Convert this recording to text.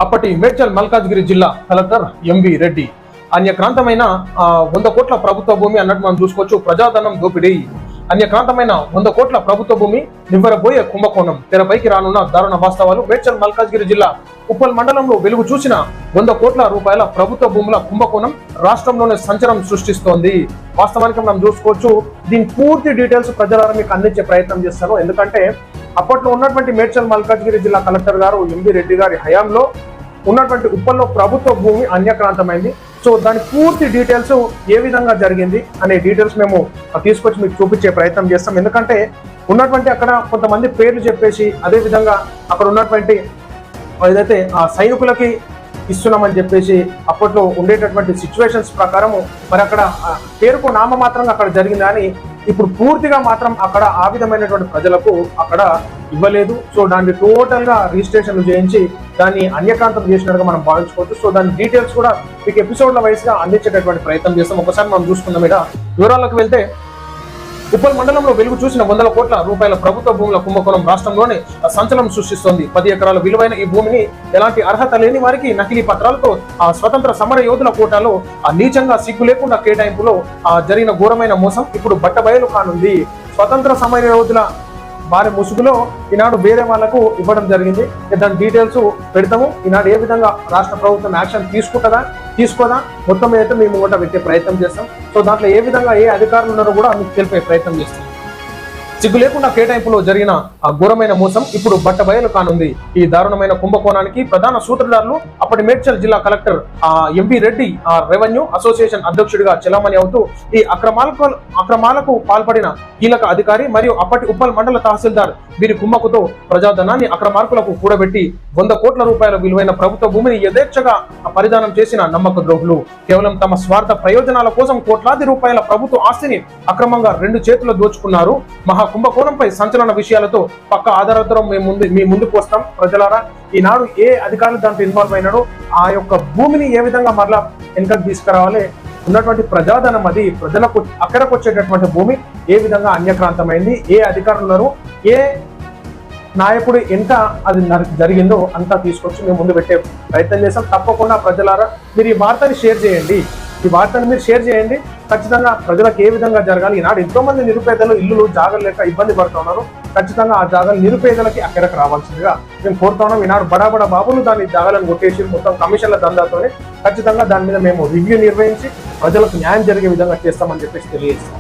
అప్పటి మేడ్చల్ మల్కాజ్గిరి జిల్లా collector MV Reddy అన్యక్రాంతమైన 100 కోట్ల ప్రభుత్వ భూమి అన్నట్టు మనం చూసుకోవచ్చు. ప్రజాధనం దోపిడీ, అన్యక్రాంతమైన 100 కోట్ల ప్రభుత్వ భూమి, నివ్వెరబోయే కుంభకోణం, తెరపైకి రానున్న దారుణ వాస్తవాలు. మేడ్చల్ మల్కాజ్గిరి జిల్లా ఉప్పల్ మండలంలో వెలుగు చూసిన 100 కోట్ల రూపాయల ప్రభుత్వ భూముల కుంభకోణం రాష్ట్రంలోనే సంచలనం సృష్టిస్తోంది. వాస్తవానికి మనం చూసుకోవచ్చు. దీని పూర్తి డీటెయిల్స్ ప్రజలను మీకు అందించే ప్రయత్నం చేస్తాను. ఎందుకంటే అప్పట్లో ఉన్నటువంటి మేడ్చల్ మల్కాజ్గిరి జిల్లా కలెక్టర్ గారు ఎంవి రెడ్డి గారి హయాంలో ఉన్నటువంటి ఉప్పల్లో ప్రభుత్వ భూమి అన్యక్రాంతమైంది. సో దాని పూర్తి డీటెయిల్స్ ఏ విధంగా జరిగింది అనే డీటెయిల్స్ మేము తీసుకొచ్చి మీకు చూపించే ప్రయత్నం చేస్తాం. ఎందుకంటే ఉన్నటువంటి అక్కడ కొంతమంది పేర్లు చెప్పేసి అదే విధంగా అక్కడ ఉన్నటువంటి ఏదైతే సైనికులకి ఇస్తున్నామని చెప్పేసి అప్పట్లో ఉండేటటువంటి సిచ్యువేషన్స్ ప్రకారము మరి అక్కడ పేరుకు నామమాత్రంగా అక్కడ జరిగింది. కానీ ఇప్పుడు పూర్తిగా మాత్రం అక్కడ ఆ విధమైనటువంటి ప్రజలకు అక్కడ ఇవ్వలేదు. సో దాన్ని టోటల్ గా రిజిస్ట్రేషన్లు చేయించి దాన్ని అన్యక్రాంతం చేసినట్టుగా మనం భావించుకోవచ్చు. సో దాని డీటెయిల్స్ కూడా మీకు ఎపిసోడ్ల వైస్ గా అందించేటటువంటి ప్రయత్నం చేస్తాం. ఒకసారి మనం చూసుకుందాం. ఇక్కడ వివరాలకు వెళ్తే ఉప్పల్ మండలంలో వెలుగు చూసిన 100 కోట్ల రూపాయల ప్రభుత్వ భూముల కుంభకోణం రాష్ట్రంలోనే సంచలనం సృష్టిస్తోంది. 10 ఎకరాల విలువైన ఈ భూమిని ఎలాంటి అర్హత లేని వారికి నకిలీ పత్రాలతో స్వతంత్ర సమర యోధుల కోటాలో నీచంగా సిగ్గు లేకుండా కేటాయింపులో జరిగిన ఘోరమైన మోసం ఇప్పుడు బట్టబయలు కానుంది. స్వతంత్ర సమర యోధుల వారి ముసుగులో ఈనాడు వేరే వాళ్లకు ఇవ్వడం జరిగింది. దాని డీటెయిల్స్ పెడతాము. ఈనాడు ఏ విధంగా రాష్ట్ర ప్రభుత్వం యాక్షన్ తీసుకోదా మొత్తం అయితే మేము కూడా పెట్టే ప్రయత్నం చేస్తాం. సో దాంట్లో ఏ విధంగా ఏ అధికారులు ఉన్నారో కూడా మీకు తెలిపే ప్రయత్నం చేస్తాం. సిగ్గు లేకుండా కేటాయింపులో జరిగిన ఘోరమైన మోసం ఇప్పుడు బట్టబయలు కానుంది. ఈ దారుణమైన కుంభకోణానికి ప్రధాన సూత్రధారులు అప్పటి మేడ్చల్ జిల్లా collector MV Reddy revenue association అధ్యక్షుడిగా చెలామణి అవుతూ ఈ అక్రమాలకు పాల్పడిన కీలక అధికారి మరియు అప్పటి ఉప్పల్ మండల తహసీల్దార్ వీరి కుమ్మకుతో ప్రజాధనాన్ని అక్రమార్కులకు కూడబెట్టి 100 కోట్ల రూపాయల విలువైన ప్రభుత్వ భూమిని యథేచ్ఛగా పరిధానం చేసిన నమ్మక ద్రోహులు కేవలం తమ స్వార్థ ప్రయోజనాల కోసం కోట్లాది రూపాయల ప్రభుత్వ ఆస్తిని అక్రమంగా 2 చేతుల్లో దోచుకున్నారు. మహా కుంభకోణంపై సంచలన విషయాలతో పక్క ఆధారాలతో మీ ముందుకు వస్తాం. ప్రజలారా, ఈనాడు ఏ అధికారులు దాంట్లో ఇన్వాల్వ్ అయినాడో ఆ యొక్క భూమిని ఏ విధంగా మరలా వెనుకకు తీసుకురావాలి, ఉన్నటువంటి ప్రజాధనం అది ప్రజలకు అక్కడకు వచ్చేటటువంటి భూమి ఏ విధంగా అన్యక్రాంతమైంది, ఏ అధికారులు ఉన్నారు, ఏ నాయకుడు ఎంత అది జరిగిందో అంతా తీసుకొచ్చి మేము ముందు పెట్టే ప్రయత్నం చేస్తాం. తప్పకుండా ప్రజలారా మీరు ఈ వార్తని షేర్ చేయండి. ఈ వార్తను మీరు షేర్ చేయండి. ఖచ్చితంగా ప్రజలకు ఏ విధంగా జరగాలి. ఈనాడు ఎంతో మంది నిరుపేదలు ఇల్లులు జాగాలు లేక ఇబ్బంది పడుతున్నారు. ఖచ్చితంగా ఆ జాగాలు నిరుపేదలకి అక్కడికి రావాల్సిందిగా మేము కోరుతున్నాం. ఈనాడు బడా బాబులు దాని జాగాలను కొట్టేసి మొత్తం కమిషన్ల దందాతోనే ఖచ్చితంగా దాని మీద మేము రివ్యూ నిర్వహించి ప్రజలకు న్యాయం జరిగే విధంగా చేస్తామని చెప్పేసి తెలియజేస్తాం.